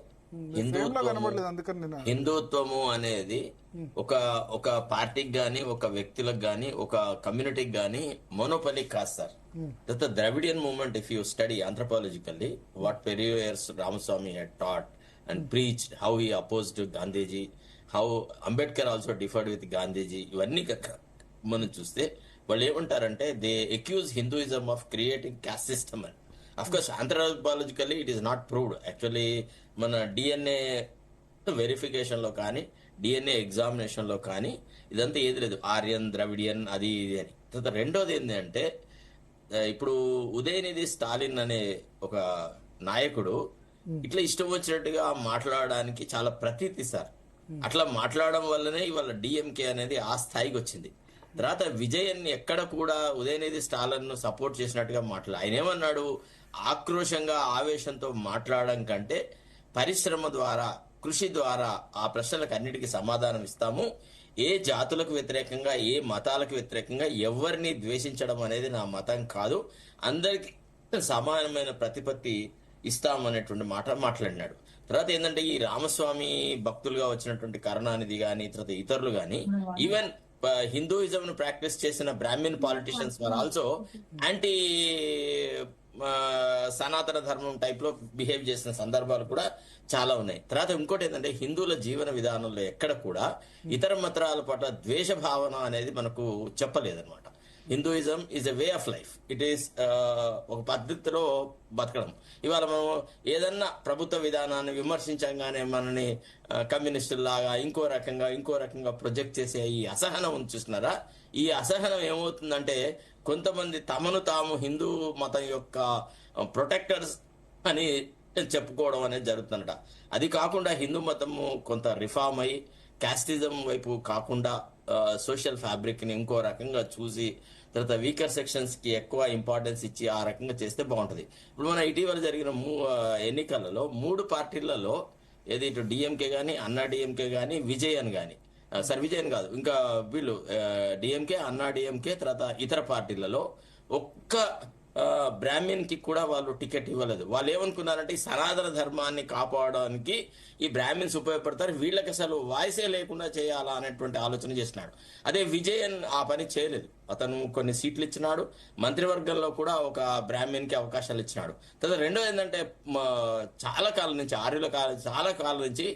హిందుత్వము అనేది ఒక పార్టీకి గాని, ఒక వ్యక్తులకు గాని, ఒక కమ్యూనిటీకి గాని మోనోపలి కాదు sir. The Dravidian movement, if you study anthropologically what Periyar Ramaswamy had taught and preached, how he opposed to Gandhiji, how Ambedkar also differed with Gandhiji, ఇవన్నీ మనం చూస్తే వాళ్ళు ఏమంటారంటే they accuse Hinduism of creating caste system అని. Of course anthropologically it is not proved. Actually మన DNA verification లో కానీ, DNA examination లో కానీ ఇదంతా ఏది లేదు, ఆర్యన్, ద్రవిడియన్ అది ఇది అని. తర్వాత రెండోది ఏంటంటే ఇప్పుడు ఉదయనిధి స్టాలిన్ అనే ఒక నాయకుడు ఇట్లా ఇష్టం వచ్చినట్టుగా మాట్లాడడానికి చాలా ప్రతీతి సార్. అట్లా మాట్లాడడం వల్లనే ఇవాళ డిఎంకే అనేది ఆ స్థాయికి వచ్చింది. తర్వాత విజయన్ ఎక్కడ కూడా ఉదయనిధి స్టాలిన్ ను సపోర్ట్ చేసినట్టుగా ఆయన ఏమన్నాడు, ఆక్రోశంగా ఆవేశంతో మాట్లాడడం కంటే పరిశ్రమ ద్వారా, కృషి ద్వారా ఆ ప్రశ్నలకు అన్నిటికీ సమాధానం ఇస్తాము. ఏ జాతులకు వ్యతిరేకంగా, ఏ మతాలకు వ్యతిరేకంగా ఎవరిని ద్వేషించడం అనేది నా మతం కాదు, అందరికి సమానమైన ప్రతిపత్తి ఇస్తామనేటువంటి మాట మాట్లాడినాడు. తర్వాత ఏంటంటే ఈ రామస్వామి భక్తులుగా వచ్చినటువంటి కరుణానిధి గాని, తర్వాత ఇతరులు గాని, ఈవెన్ హిందూయిజం ను ప్రాక్టీస్ చేసిన Brahmin politicians were also anti సనాతన ధర్మం టైప్ లో బిహేవ్ చేసిన సందర్భాలు కూడా చాలా ఉన్నాయి. తర్వాత ఇంకోటి ఏంటంటే హిందువుల జీవన విధానంలో ఎక్కడ కూడా ఇతర మతాల పట్ల ద్వేష భావన అనేది మనకు చెప్పలేదన్నమాట. Hinduism is a way of life. It is ఒక పద్ధతిలో బతకడం. ఇవాళ మనం ఏదన్నా ప్రభుత్వ విధానాన్ని విమర్శించగానే మనని కమ్యూనిస్టులాగా ఇంకో రకంగా ప్రొజెక్ట్ చేసే ఈ అసహనం చూస్తున్నారా? ఈ అసహనం ఏమవుతుందంటే కొంతమంది తమను తాము హిందూ మతం యొక్క ప్రొటెక్టర్స్ అని చెప్పుకోవడం అనేది జరుగుతుందట. అది కాకుండా హిందూ మతము కొంత రిఫార్మ్ అయ్యి క్యాస్టిజం వైపు కాకుండా సోషల్ ఫ్యాబ్రిక్ ని ఇంకో రకంగా చూసి తర్వాత వీకర్ సెక్షన్స్ కి ఎక్కువ ఇంపార్టెన్స్ ఇచ్చి ఆ రకంగా చేస్తే బాగుంటది. ఇప్పుడు మన ఇటీవల జరిగిన ఎన్నికలలో 3 పార్టీలలో ఏది ఇటు డిఎంకే కానీ అన్నా డిఎంకే కానీ విజయన్ కానీ సార్ విజయన్ కాదు ఇంకా వీళ్ళు డిఎంకే అన్నా డిఎంకే తర్వాత ఇతర పార్టీలలో ఒక్క బ్రాహ్మణ్ కి కూడా వాళ్ళు టికెట్ ఇవ్వలేదు. వాళ్ళు ఏమనుకున్నారంటే ఈ సనాతన ధర్మాన్ని కాపాడడానికి ఈ బ్రాహ్మిన్స్ ఉపయోగపడతారు, వీళ్ళకి అసలు వాయిసే లేకుండా చేయాలా అనేటువంటి ఆలోచన చేసినాడు. అదే విజయన్ ఆ పని చేయలేదు. అతను కొన్ని సీట్లు ఇచ్చినాడు, మంత్రివర్గంలో కూడా ఒక బ్రాహ్మణ్ కి అవకాశాలు ఇచ్చినాడు. తర్వాత రెండోది ఏంటంటే చాలా కాలం నుంచి చాలా కాలం నుంచి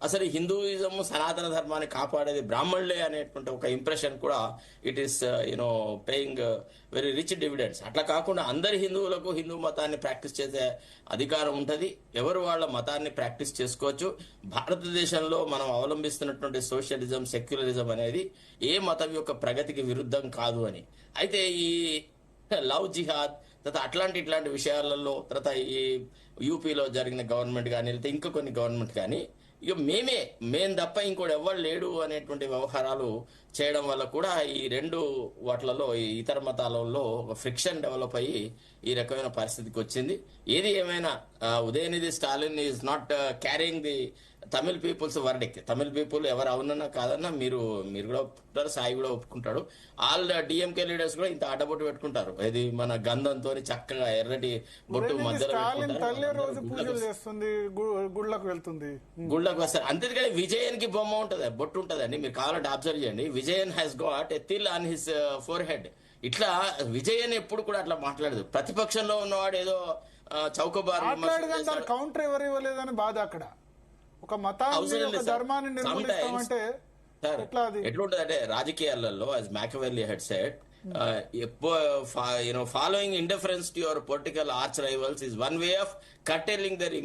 అసలు హిందూయిజం సనాతన ధర్మాన్ని కాపాడేది బ్రాహ్మణులే అనేటువంటి ఒక ఇంప్రెషన్ కూడా it is paying very rich dividends. అట్లా కాకుండా అందరి హిందువులకు హిందూ మతాన్ని ప్రాక్టీస్ చేసే అధికారం ఉంటుంది, ఎవరు వాళ్ళ మతాన్ని ప్రాక్టీస్ చేసుకోవచ్చు. భారతదేశంలో మనం అవలంబిస్తున్నటువంటి సోషలిజం సెక్యులరిజం అనేది ఏ మతం యొక్క ప్రగతికి విరుద్ధం కాదు అని. అయితే ఈ లవ్ జిహాద్ తర్వాత ఇట్లాంటి విషయాలలో తర్వాత ఈ యూపీలో జరిగిన గవర్నమెంట్ కానీ లేకపోతే ఇంకా కొన్ని గవర్నమెంట్ కానీ ఇక మేం తప్ప ఇంకోటి ఎవ్వరు లేడు అనేటువంటి వ్యవహారాలు చేయడం వల్ల కూడా ఈ రెండు వాటిలలో ఈ ఇతర మతాలలో ఒక ఫ్రిక్షన్ డెవలప్ అయ్యి ఈ రకమైన పరిస్థితికి వచ్చింది. ఏది ఏమైనా Udhayanidhi Stalin is not carrying the Tamil peoples verdict. Tamil people ఎవరు అవునన్నా కాదన్నా మీరు కూడా ఒప్పుకుంటారు, సాయి కూడా ఒప్పుకుంటాడు. ఆల్ డిఎంకే లీడర్స్ కూడా ఇంత అడ్డబొట్టు పెట్టుకుంటారు. ఇది మన గంధంతో చక్కగా ఎర్రటి బొట్టు మధ్యలో గుళ్ళకు వస్తారు. అంతేకాని విజయన్ కి బొమ్మ ఉంటది, బొట్టు ఉంటదండి, మీరు కావాలంటే అబ్జర్వ్ చేయండి. Vijayan has got a til on his four head. ఇట్లా విజయన్ ఎప్పుడు కూడా అట్లా మాట్లాడదు. ప్రతిపక్షంలో ఉన్నవాడు ఏదో చౌకబారు కౌంటర్ ఎవరు ఇవ్వలేదని బాధ అక్కడ. ఒక మతాన్ని ఒక ధర్మాన్ని నిర్మూలిస్తామంటే ఎట్లుంటది అంటే రాజకీయాలలో as Machiavelli had said following indifference to your political arch rivals is one way of curtailing their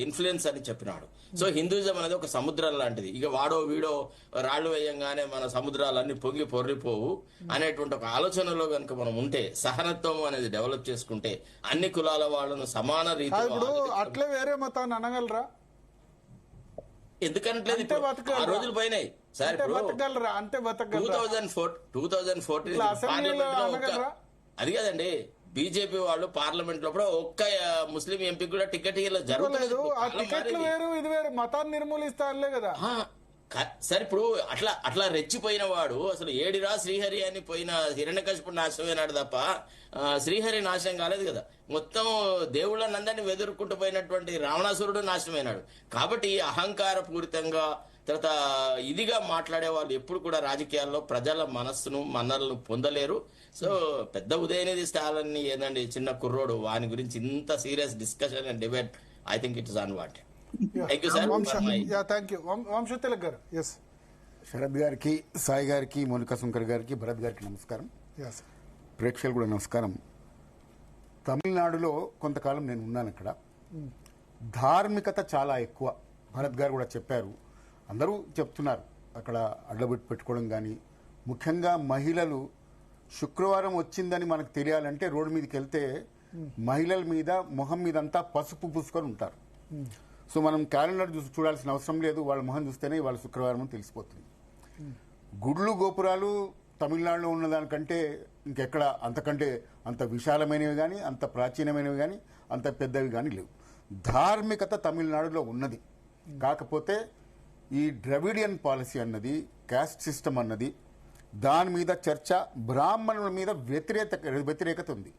influence అని చెప్పినాడు. సో హిందూయిజం అనేది ఒక సముద్రం లాంటిది. ఇక వాడో వీడో రాళ్లు వేయంగానే మన సముద్రాలన్నీ పొంగి పొర్రిపోవు అనేటువంటి ఒక ఆలోచనలో కనుక మనం ఉంటే, సహనత్వం అనేది డెవలప్ చేసుకుంటే, అన్ని కులాల వాళ్ళను సమాన రీతిలో అట్లే వేరే మతాన్ని అనగలరా? ఎందుకంటే ఆ రోజులు పోయినాయి సార్. ఇప్పుడు 2014 అది కాదండి, బీజేపీ వాళ్ళు పార్లమెంట్ లో కూడా ఒక్క ముస్లిం ఎంపీ కూడా టికెట్ జరుగుతుంది. మతాన్ని నిర్మూలిస్తారులే కదా సార్. ఇప్పుడు అట్లా రెచ్చిపోయిన వాడు అసలు ఏడిరా శ్రీహరి అని పోయిన హిరణ్యకశిపుడు నాశనమైనాడు తప్ప శ్రీహరి నాశనం కాలేదు కదా. మొత్తం దేవుళ్ళనందరినీ వెదురుకుంటూ పోయినటువంటి రావణాసురుడు నాశనమైనాడు. కాబట్టి అహంకార పూరితంగా తర్వాత ఇదిగా మాట్లాడే వాళ్ళు ఎప్పుడు కూడా రాజకీయాల్లో ప్రజల మనస్సును మన్నలను పొందలేరు. సో పెద్ద ఉదయనిధి స్టాలిన్ ఏదండి చిన్న కుర్రోడు, వాని గురించి ఇంత serious discussion and debate I think it is unwanted. Sharad గారికి, సాయి గారికి, మోనికా శంకర్ గారికి, భరత్ గారికి నమస్కారం. ప్రేక్షకులు కూడా నమస్కారం. తమిళనాడులో కొంతకాలం నేను ఉన్నాను. అక్కడ ధార్మికత చాలా ఎక్కువ. భరత్ గారు కూడా చెప్పారు, అందరూ చెప్తున్నారు. అక్కడ అడ్డబెట్టి పెట్టుకోవడం కానీ, ముఖ్యంగా మహిళలు శుక్రవారం వచ్చిందని మనకు తెలియాలంటే రోడ్డు మీదకి వెళ్తే మహిళల మీద మొహం మీద అంతా పసుపు పూసుకొని ఉంటారు. సో మనం క్యాలెండర్ చూడాల్సిన అవసరం లేదు, వాళ్ళ మొహం చూస్తేనే వాళ్ళ శుక్రవారం తెలిసిపోతుంది. గుడ్లు గోపురాలు తమిళనాడులో ఉన్నదానికంటే ఇంకెక్కడ అంతకంటే అంత విశాలమైనవి కానీ, అంత ప్రాచీనమైనవి కానీ, అంత పెద్దవి కానీ లేవు. ధార్మికత తమిళనాడులో ఉన్నది. కాకపోతే ఈ ద్రవిడియన్ పాలసీ అన్నది, క్యాస్ట్ సిస్టమ్ అన్నది, దాని మీద చర్చ, బ్రాహ్మణుల మీద వ్యతిరేకత ఉంది.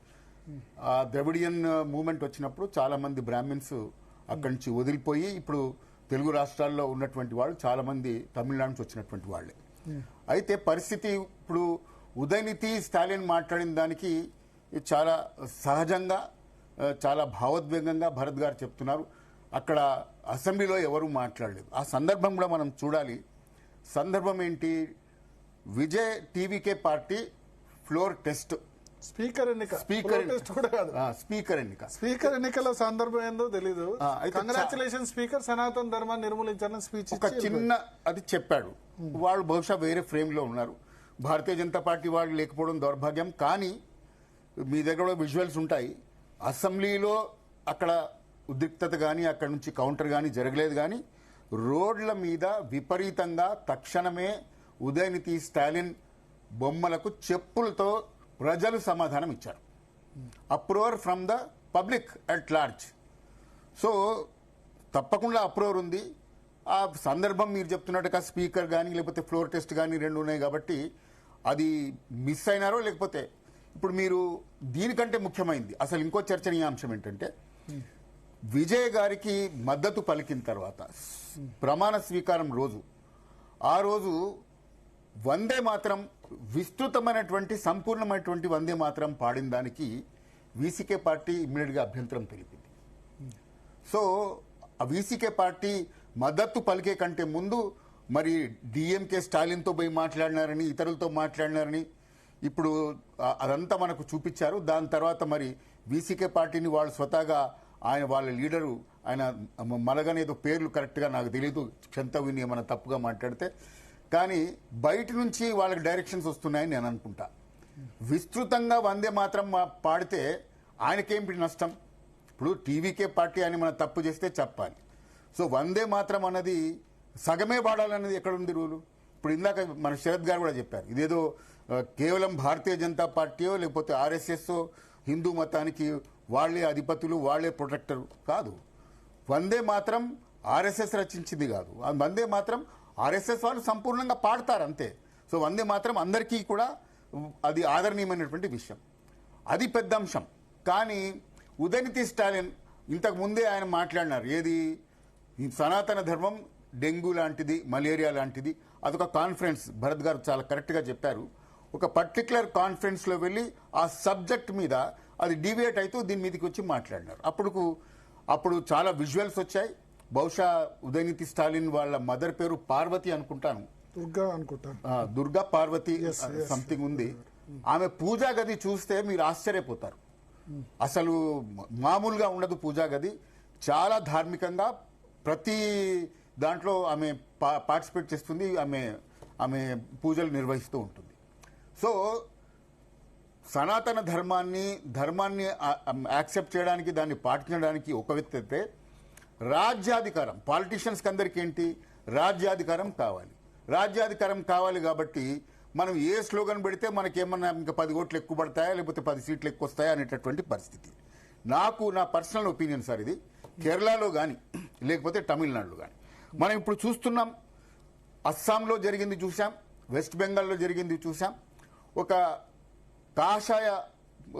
ఆ ద్రవిడియన్ మూవ్మెంట్ వచ్చినప్పుడు చాలా మంది బ్రాహ్మిన్స్ అక్కడి నుంచి వదిలిపోయి ఇప్పుడు తెలుగు రాష్ట్రాల్లో ఉన్నటువంటి వాళ్ళు చాలా మంది తమిళనాడు నుంచి వచ్చినటువంటి వాళ్ళే. అయితే పరిస్థితి ఇప్పుడు ఉదయనిధి స్టాలిన్ మాట్లాడిన దానికి చాలా సహజంగా, చాలా భావోద్వేగంగా భరత్ గారు చెప్తున్నారు. అక్కడ అసెంబ్లీలో ఎవరు మాట్లాడలేదు. ఆ సందర్భం కూడా మనం చూడాలి. సందర్భం ఏంటి? Vijay TVK party floor test, speaker ఎన్నికల సందర్భం ఏందో తెలీదు. కంగ్రాచులేషన్ స్పీకర్, సనాతన ధర్మాన్ని నిర్మూలించాలని స్పీచ్ ఒక చిన్న అది చెప్పాడు. వాళ్ళు బహుశా వేరే ఫ్రేమ్ లో ఉన్నారు. భారతీయ జనతా పార్టీ వాళ్ళు లేకపోవడం దౌర్భాగ్యం. కానీ మీ దగ్గర విజువల్స్ ఉంటాయి. అసెంబ్లీలో అక్కడ ఉద్రిక్తత కానీ, అక్కడ నుంచి కౌంటర్ కానీ జరగలేదు. కానీ రోడ్ల మీద విపరీతంగా తక్షణమే ఉదయనిధి స్టాలిన్ బొమ్మలకు చెప్పులతో ప్రజలు సమాధానం ఇచ్చారు. Approver from the public at large. So తప్పకుండా అప్రోర్ ఉంది. ఆ సందర్భం మీరు చెప్తున్నట్టుగా స్పీకర్ కానీ లేకపోతే ఫ్లోర్ టెస్ట్ కానీ రెండు ఉన్నాయి కాబట్టి అది మిస్ అయినారో లేకపోతే ఇప్పుడు మీరు దీనికంటే ముఖ్యమైనది అసలు ఇంకో చర్చనీయాంశం ఏంటంటే విజయ్ గారికి మద్దతు పలికిన తర్వాత ప్రమాణ స్వీకారం రోజు ఆ రోజు వందే మాత్రం విస్తృతమైనటువంటి సంపూర్ణమైనటువంటి వందే మాత్రం పాడిన దానికి వీసీకే పార్టీ ఇమ్మీడియట్గా అభ్యంతరం తెలిపింది. సో ఆ వీసీకే పార్టీ మద్దతు పలికే కంటే ముందు మరి డిఎంకే స్టాలిన్తో పోయి మాట్లాడినారని ఇతరులతో మాట్లాడినారని ఇప్పుడు అదంతా మనకు చూపించారు. దాని తర్వాత మరి వీసీకే పార్టీని వాళ్ళు స్వతహాగా ఆయన వాళ్ళ లీడరు ఆయన మనగనేదో పేర్లు కరెక్ట్గా నాకు తెలియదు, క్షంత విని ఏమైనా తప్పుగా మాట్లాడితే, కానీ బయట నుంచి వాళ్ళకి డైరెక్షన్స్ వస్తున్నాయని నేను అనుకుంటా. విస్తృతంగా వందే మాత్రం పాడితే ఆయనకేమిటి నష్టం? ఇప్పుడు టీవీకే పార్టీ అని మనం తప్పు చేస్తే చెప్పాలి. సో వందే మాత్రం అన్నది సగమే పాడాలన్నది ఎక్కడుంది రూలు? ఇప్పుడు ఇందాక మన శరత్ గారు కూడా చెప్పారు, ఇదేదో కేవలం భారతీయ జనతా పార్టీయో లేకపోతే ఆర్ఎస్ఎస్ హిందూ మతానికి వాళ్లే అధిపతులు వాళ్లే ప్రొటెక్టర్ కాదు. వందే మాత్రం ఆర్ఎస్ఎస్ రచించింది కాదు. వందే మాత్రం ఆర్ఎస్ఎస్ వాళ్ళు సంపూర్ణంగా పాడతారు అంతే. సో వందే మాత్రం అందరికీ కూడా అది ఆదరణీయమైనటువంటి విషయం, అది పెద్ద అంశం. కానీ ఉదయనిధి స్టాలిన్ ఇంతకు ముందే ఆయన మాట్లాడినారు, ఏది సనాతన ధర్మం డెంగ్యూ లాంటిది, మలేరియా లాంటిది. అదొక కాన్ఫరెన్స్, భరత్ గారు చాలా కరెక్ట్గా చెప్పారు. ఒక పర్టికులర్ కాన్ఫరెన్స్లో వెళ్ళి ఆ సబ్జెక్ట్ మీద అది డివేట్ అవుతూ దీని మీదకి వచ్చి మాట్లాడినారు. అప్పుడు చాలా విజువల్స్ వచ్చాయి. బహుశా ఉదయనిధి స్టాలిన్ వాళ్ళ మదర్ పేరు పార్వతి అనుకుంటాను, దుర్గా పార్వతి సంథింగ్ ఉంది. ఆమె పూజా గది చూస్తే మీరు ఆశ్చర్యపోతారు. అసలు మామూలుగా ఉండదు పూజా గది. చాలా ధార్మికంగా ప్రతి దాంట్లో ఆమె పార్టిసిపేట్ చేస్తుంది, ఆమె పూజలు నిర్వహిస్తూ ఉంటుంది. సో సనాతన ధర్మాన్ని యాక్సెప్ట్ చేయడానికి, దాన్ని పాటించడానికి ఒక వ్యక్తి అయితే, రాజ్యాధికారం పాలిటీషియన్స్కి అందరికీ ఏంటి, రాజ్యాధికారం కావాలి. రాజ్యాధికారం కావాలి కాబట్టి మనం ఏ స్లోగన్ పెడితే మనకేమన్నా ఇంకా 10 ఓట్లు ఎక్కువ పడతాయా లేకపోతే 10 సీట్లు ఎక్కువ వస్తాయా అనేటటువంటి పరిస్థితి. నా పర్సనల్ ఒపీనియన్ సార్ ఇది. కేరళలో కానీ లేకపోతే తమిళనాడులో కానీ మనం ఇప్పుడు చూస్తున్నాం. అస్సాంలో జరిగింది చూసాం, వెస్ట్ బెంగాల్లో జరిగింది చూసాం. ఒక కాషాయ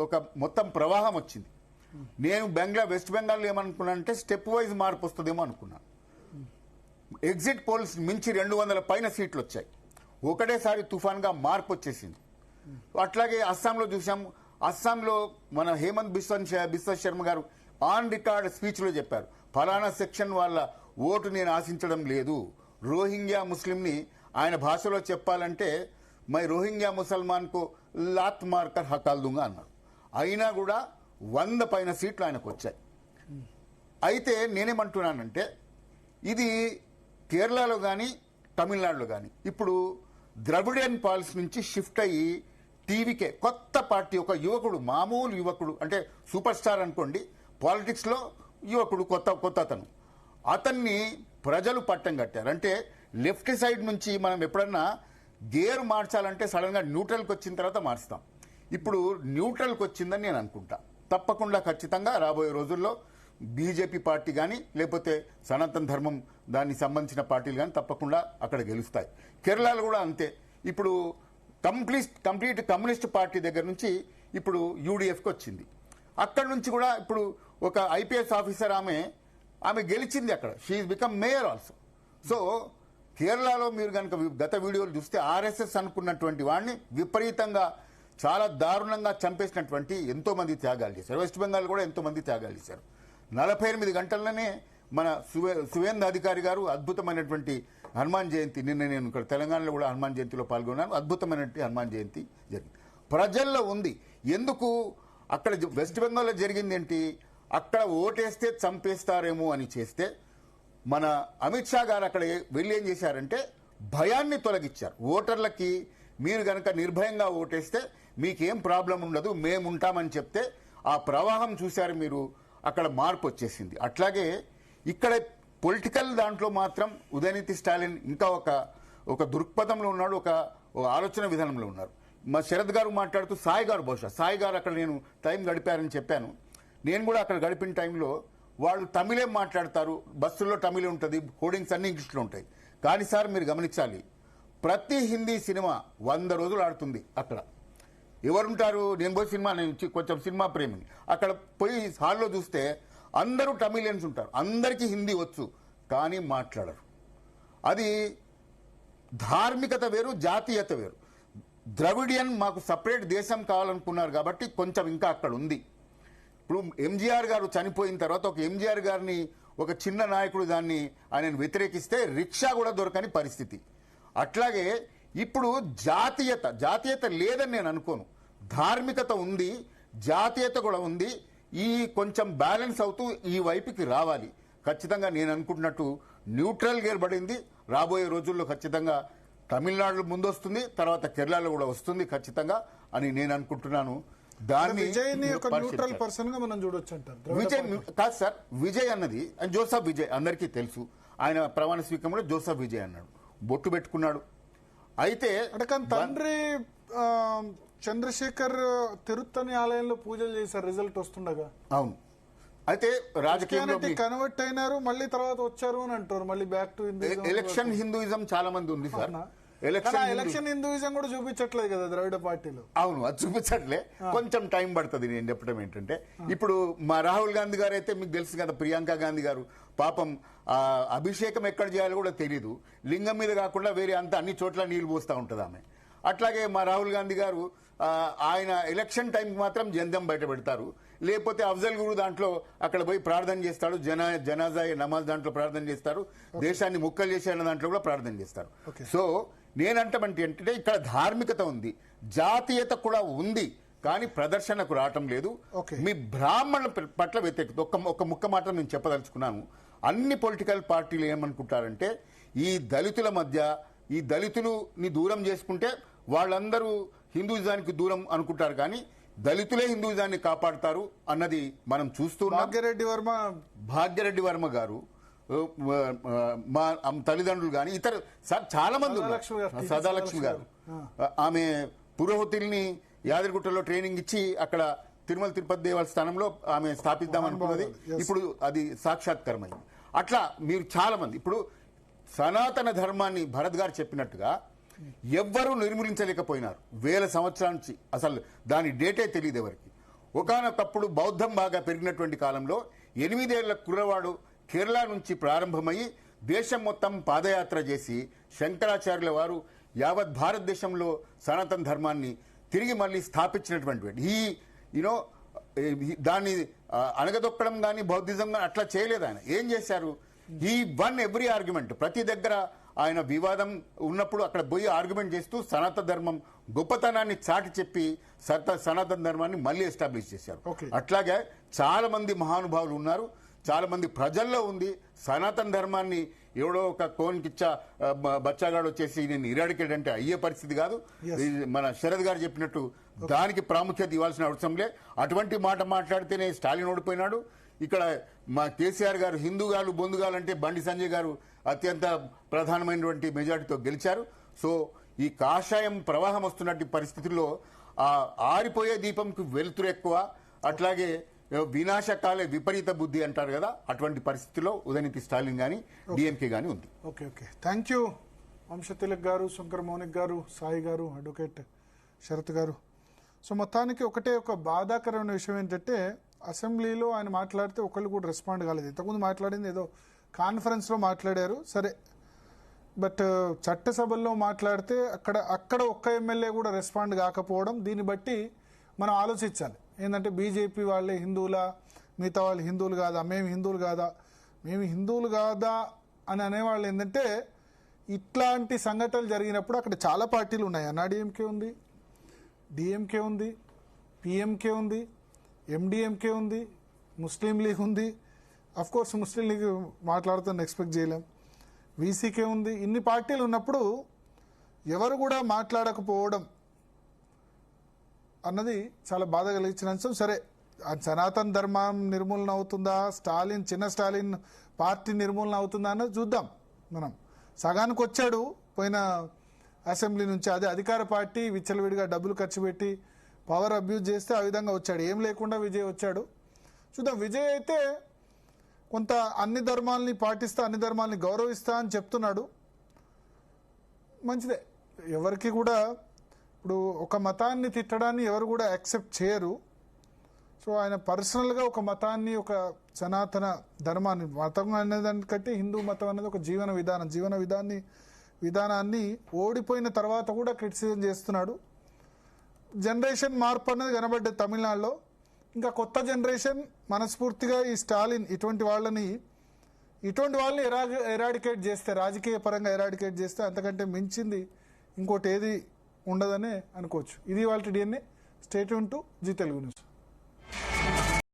ఒక మొత్తం ప్రవాహం వచ్చింది. నేను వెస్ట్ బెంగాల్లో ఏమనుకున్నానంటే స్టెప్ వైజ్ మార్పు వస్తుందేమో అనుకున్నాను. ఎగ్జిట్ పోల్స్ మించి 200 పైన సీట్లు వచ్చాయి. ఒకటేసారి తుఫాన్గా మార్పు వచ్చేసింది. అట్లాగే అస్సాంలో చూసాం. అస్సాంలో మన హేమంత్ బిశ్వ శర్మ గారు ఆన్ రికార్డ్ స్పీచ్లో చెప్పారు, ఫలానా సెక్షన్ వాళ్ళ ఓటు నేను ఆశించడం లేదు. రోహింగ్యా ముస్లింని ఆయన భాషలో చెప్పాలంటే మై రోహింగ్యా ముసల్మాన్కు లాత్ మార్కర్ హకాల్ దుంగా అన్నారు. అయినా కూడా 100 పైన సీట్లు ఆయనకు వచ్చాయి. అయితే నేనేమంటున్నానంటే ఇది కేరళలో కానీ తమిళనాడులో కానీ ఇప్పుడు ద్రవిడియన్ పాలసీ నుంచి షిఫ్ట్ అయ్యి టీవీకే కొత్త పార్టీ, ఒక యువకుడు, మామూలు యువకుడు అంటే సూపర్ స్టార్ అనుకోండి, పాలిటిక్స్లో యువకుడు, కొత్త అతన్ని ప్రజలు పట్టం కట్టారు. అంటే లెఫ్ట్ సైడ్ నుంచి మనం ఎప్పుడన్నా గేర్ మార్చాలంటే సడన్గా న్యూట్రల్కి వచ్చిన తర్వాత మారుస్తాం. ఇప్పుడు న్యూట్రల్కి వచ్చిందని నేను అనుకుంటా. తప్పకుండా ఖచ్చితంగా రాబోయే రోజుల్లో బీజేపీ పార్టీ కానీ లేకపోతే సనాతన ధర్మం దానికి సంబంధించిన పార్టీలు కానీ తప్పకుండా అక్కడ గెలుస్తాయి. కేరళలో కూడా అంతే. ఇప్పుడు కంప్లీట్ కమ్యూనిస్ట్ పార్టీ దగ్గర నుంచి ఇప్పుడు యూడీఎఫ్కి వచ్చింది. అక్కడి నుంచి కూడా ఇప్పుడు ఒక ఐపీఎస్ ఆఫీసర్ ఆమె గెలిచింది అక్కడ. She is become mayor also. So కేరళలో మీరు కనుక గత వీడియోలు చూస్తే ఆర్ఎస్ఎస్ అనుకున్నటువంటి వాడిని విపరీతంగా చాలా దారుణంగా చంపేసినటువంటి ఎంతో మంది త్యాగాలు చేశారు. వెస్ట్ బెంగాల్ కూడా ఎంతో మంది త్యాగాలు చేశారు. 48 గంటల్లోనే మన సువేంద్ర అధికారి గారు అద్భుతమైనటువంటి హనుమాన్ జయంతి, నిన్న నేను ఇక్కడ తెలంగాణలో కూడా హనుమాన్ జయంతిలో పాల్గొన్నాను. అద్భుతమైనటువంటి హనుమాన్ జయంతి జరిగింది. ప్రజల్లో ఉంది. ఎందుకు అక్కడ వెస్ట్ బెంగాల్లో జరిగింది ఏంటి, అక్కడ ఓటేస్తే చంపేస్తారేమో అని చేస్తే మన అమిత్ షా గారు అక్కడ వెళ్ళి ఏం చేశారంటే భయాన్ని తొలగించారు. ఓటర్లకి మీరు కనుక నిర్భయంగా ఓటేస్తే మీకేం ప్రాబ్లం ఉండదు, మేముంటామని చెప్తే ఆ ప్రవాహం చూశారు మీరు, అక్కడ మార్పు వచ్చేసింది. అట్లాగే ఇక్కడ పొలిటికల్ దాంట్లో మాత్రం ఉదయనిధి స్టాలిన్ ఇంకా ఒక దృక్పథంలో ఉన్నాడు, ఒక ఆలోచన విధానంలో ఉన్నారు. మా శరత్ గారు మాట్లాడుతూ సాయి గారు అక్కడ నేను టైం గడిపారని చెప్పాను. నేను కూడా అక్కడ గడిపిన టైంలో వాళ్ళు తమిళే మాట్లాడతారు, బస్సుల్లో తమిళే ఉంటుంది, హోర్డింగ్స్ అన్ని ఇంగ్లీష్లో ఉంటాయి. కానీ సార్ మీరు గమనించాలి, ప్రతి హిందీ సినిమా 100 రోజులు ఆడుతుంది అక్కడ. ఎవరుంటారు? నేను పోయి సినిమా, నేను కొంచెం సినిమా ప్రేమిని, అక్కడ పోయి హాల్లో చూస్తే అందరూ తమిళియన్స్ ఉంటారు, అందరికీ హిందీ వచ్చు, కానీ మాట్లాడరు. అది ధార్మికత వేరు, జాతీయత వేరు. ద్రవిడియన్ మాకు సపరేట్ దేశం కావాలనుకున్నారు కాబట్టి కొంచెం ఇంకా అక్కడ ఉంది. ఇప్పుడు ఎంజీఆర్ గారు చనిపోయిన తర్వాత ఒక ఎంజీఆర్ గారిని ఒక చిన్న నాయకుడు దాన్ని ఆయనను వ్యతిరేకిస్తే రిక్షా కూడా దొరకని పరిస్థితి. అట్లాగే ఇప్పుడు జాతీయత లేదని నేను అనుకోను. ధార్మికత ఉంది, జాతీయత కూడా ఉంది. ఈ కొంచెం బ్యాలెన్స్ అవుతూ ఈ వైపుకి రావాలి. ఖచ్చితంగా నేను అనుకుంటున్నట్టు న్యూట్రల్ గేర్ పడింది. రాబోయే రోజుల్లో ఖచ్చితంగా తమిళనాడులో ముందు వస్తుంది, తర్వాత కేరళలో కూడా వస్తుంది ఖచ్చితంగా అని నేను అనుకుంటున్నాను. దాన్ని విజయ్ని ఒక న్యూట్రల్ పర్సన్ గా మనం చూడొచ్చు అంటారు. విజయ్ కాదు సార్, విజయ్ అన్నది జోసఫ్ విజయ్ అందరికీ తెలుసు. ఆయన ప్రమాణ స్వీకారంలో జోసఫ్ విజయ్ అన్నాడు, బొట్టు పెట్టుకున్నాడు. అయితే అంటే కానీ తండ్రి చంద్రశేఖర్ తిరుత్తని ఆలయంలో పూజలు చేశారు రిజల్ట్ వస్తుండగా. అవును. అయితే రాజకీయంలో కన్వర్ట్ అయినారు, మళ్ళీ తర్వాత వచ్చారు అని అంటారు. మళ్ళీ బ్యాక్ టు ఎలక్షన్ హిందూయిజం చాలా మంది ఉంది సార్. ఎలక్షన్ హిందూయిజం కూడా చూపించట్లేదు కదా ద్రవిడ పార్టీలో. అవును, అది చూపించట్లే, కొంచెం టైం పడుతుంది. నేను చెప్పడం ఏంటంటే, ఇప్పుడు మా రాహుల్ గాంధీ గారు అయితే మీకు తెలుసు కదా, ప్రియాంక గాంధీ గారు పాపం అభిషేకం ఎక్కడ చేయాలో కూడా తెలియదు. లింగం మీద కాకుండా వేరే అంతా అన్ని చోట్ల నీళ్లు పోస్తూ ఉంటుంది ఆమె. అట్లాగే మా రాహుల్ గాంధీ గారు ఆయన ఎలక్షన్ టైంకి మాత్రం జందం బయట పెడతారు, లేకపోతే అఫ్జల్ గురు దాంట్లో అక్కడ పోయి ప్రార్థన చేస్తాడు, జనాజా నమాజ్ దాంట్లో ప్రార్థన చేస్తారు, దేశాన్ని ముక్కలు చేసే దాంట్లో కూడా ప్రార్థన చేస్తారు. సో నేనంటే ఏంటంటే ఇక్కడ ధార్మికత ఉంది, జాతీయత కూడా ఉంది, కానీ ప్రదర్శనకు రావటం లేదు. మీ బ్రాహ్మణుల పట్ల వ్యతిరేకత ఒక ముక్క మాట నేను చెప్పదలుచుకున్నాను. అన్ని పొలిటికల్ పార్టీలు ఏమనుకుంటారంటే, ఈ దళితుల మధ్య ఈ దళితులని దూరం చేసుకుంటే వాళ్ళందరూ హిందూయిజానికి దూరం అనుకుంటారు, కానీ దళితులే హిందూయిజాన్ని కాపాడుతారు అన్నది మనం చూస్తున్నాం. భాగ్యరెడ్డి వర్మ గారు, మా తల్లిదండ్రులు కానీ ఇతర చాలా మంది ఉన్నారు. సదాలక్ష్మి గారు, ఆమె పురోహితుల్ని యాదగిరిగుట్టలో ట్రైనింగ్ ఇచ్చి అక్కడ తిరుమల తిరుపతి దేవస్థానంలో ఆమె స్థాపిద్దాం అనుకున్నది, ఇప్పుడు అది సాక్షాత్కారమైంది. అట్లా మీరు చాలా మంది ఇప్పుడు సనాతన ధర్మాన్ని భరత్ గారు చెప్పినట్టుగా ఎవ్వరూ నిర్మూలించలేకపోయినారు. 1000 సంవత్సరాల నుంచి అసలు దాని డేటే తెలియదు ఎవరికి. ఒకానొకప్పుడు బౌద్ధం బాగా పెరిగినటువంటి కాలంలో 8 ఏళ్ల కుర్రవాడు కేరళ నుంచి ప్రారంభమయ్యి దేశం మొత్తం పాదయాత్ర చేసి శంకరాచార్యుల వారు యావత్ భారతదేశంలో సనాతన ధర్మాన్ని తిరిగి మళ్ళీ స్థాపించినటువంటి దాన్ని అణగదొక్కడం కానీ బౌద్ధిజం కానీ అట్లా చేయలేదు. ఆయన ఏం చేశారు? ఈ వన్ ఎవ్రీ ఆర్గ్యుమెంట్, ప్రతి దగ్గర ఆయన వివాదం ఉన్నప్పుడు అక్కడ పోయి ఆర్గ్యుమెంట్ చేస్తూ సనాతన ధర్మం గొప్పతనాన్ని చాటి చెప్పి సనాతన ధర్మాన్ని మళ్ళీ ఎస్టాబ్లిష్ చేశారు. అట్లాగే చాలా మంది మహానుభావులు ఉన్నారు, చాలా మంది ప్రజల్లో ఉంది. సనాతన ధర్మాన్ని ఎవడో ఒక కోన్కిచ్చా బచ్చాగాడు వచ్చేసి నేను ఇరాడికేట్ అంటే అయ్యే పరిస్థితి కాదు. మన శరద్ గారు చెప్పినట్టు దానికి ప్రాముఖ్యత ఇవ్వాల్సిన అవసరం లే. అటువంటి మాట మాట్లాడితేనే స్టాలిన్ ఓడిపోయినాడు. ఇక్కడ మా కేసీఆర్ గారు హిందూగాలు బొందుగాలు అంటే బండి సంజయ్ గారు అత్యంత ప్రధానమైనటువంటి మెజార్టీతో గెలిచారు. సో ఈ కాషాయం ప్రవాహం వస్తున్నటువంటి పరిస్థితుల్లో ఆరిపోయే దీపంకి వెలుతురు ఎక్కువ, అట్లాగే వినాశకాలే విపరీత బుద్ధి అంటారు కదా, అటువంటి పరిస్థితుల్లో ఉదయనిధి స్టాలిన్ గాని డిఎంకే గాని ఉంది. ఓకే, థ్యాంక్ యూ వంశతిలక్ గారు, శంకర్ మౌనిక్ గారు, సాయి గారు, అడ్వకేట్ శరత్ గారు. సో మొత్తానికి ఒక బాధాకరమైన విషయం ఏంటంటే, అసెంబ్లీలో ఆయన మాట్లాడితే ఒకళ్ళు కూడా రెస్పాండ్ కాలేదు. ఇంతకుముందు మాట్లాడింది ఏదో కాన్ఫరెన్స్లో మాట్లాడారు సరే, బట్ చట్టసభల్లో మాట్లాడితే అక్కడ ఒక్క ఎమ్మెల్యే కూడా రెస్పాండ్ కాకపోవడం, దీన్ని బట్టి మనం ఆలోచించాలి. ఏంటంటే బీజేపీ వాళ్ళే హిందువులా, మిగతా వాళ్ళు హిందువులు కాదా, మేము హిందువులు కాదా అని అనేవాళ్ళు. ఏంటంటే ఇట్లాంటి సంఘటనలు జరిగినప్పుడు అక్కడ చాలా పార్టీలు ఉన్నాయి. అన్నాడీఎంకే ఉంది, డిఎంకే ఉంది, పిఎంకే ఉంది, ఎండిఎంకే ఉంది, ముస్లిం లీగ్ ఉంది. అఫ్ కోర్స్ ముస్లిం లీగ్ మాట్లాడుతున్న ఎక్స్పెక్ట్ చేయలేం. వీసీకే ఉంది. ఇన్ని పార్టీలు ఉన్నప్పుడు ఎవరు కూడా మాట్లాడకపోవడం అన్నది చాలా బాధ కలిగించిన అంశం. సరే, సనాతన ధర్మం నిర్మూలన అవుతుందా, చిన్న స్టాలిన్ పార్టీ నిర్మూలన అవుతుందా అన్నది చూద్దాం. మనం సగానికి వచ్చాడు పోయిన అసెంబ్లీ నుంచి. అదే అధికార పార్టీ విచ్చలవిడిగా డబ్బులు ఖర్చు పెట్టి పవర్ అబ్యూజ్ చేస్తే ఆ విధంగా వచ్చాడు. ఏం లేకుండా విజయ్ వచ్చాడు. చూద్దాం. విజయ్ అయితే కొంత అన్ని ధర్మాలని పాటిస్తా, అన్ని ధర్మాలని గౌరవిస్తా అని చెప్తున్నాడు. మంచిదే. ఎవరికి కూడా ఇప్పుడు ఒక మతాన్ని తిట్టడాన్ని ఎవరు కూడా యాక్సెప్ట్ చేయరు. సో ఆయన పర్సనల్గా ఒక మతాన్ని, ఒక సనాతన ధర్మాన్ని, మతం అనేదానికంటే హిందూ మతం అనేది ఒక జీవన విధానాన్ని ఓడిపోయిన తర్వాత కూడా క్రిటిసిజం చేస్తున్నాడు. జనరేషన్ మార్పు అనేది కనబడ్డది తమిళనాడులో. ఇంకా కొత్త జనరేషన్ మనస్ఫూర్తిగా ఈ స్టాలిన్ ఇటువంటి వాళ్ళని ఎరాడికేట్ చేస్తే, రాజకీయ పరంగా ఎరాడికేట్ చేస్తే అంతకంటే మించింది ఇంకోటి ఏది ఉండదనే అనుకోవచ్చు. ఇది వాళ్ళ DNA. Stay tune to Zee Telugu news.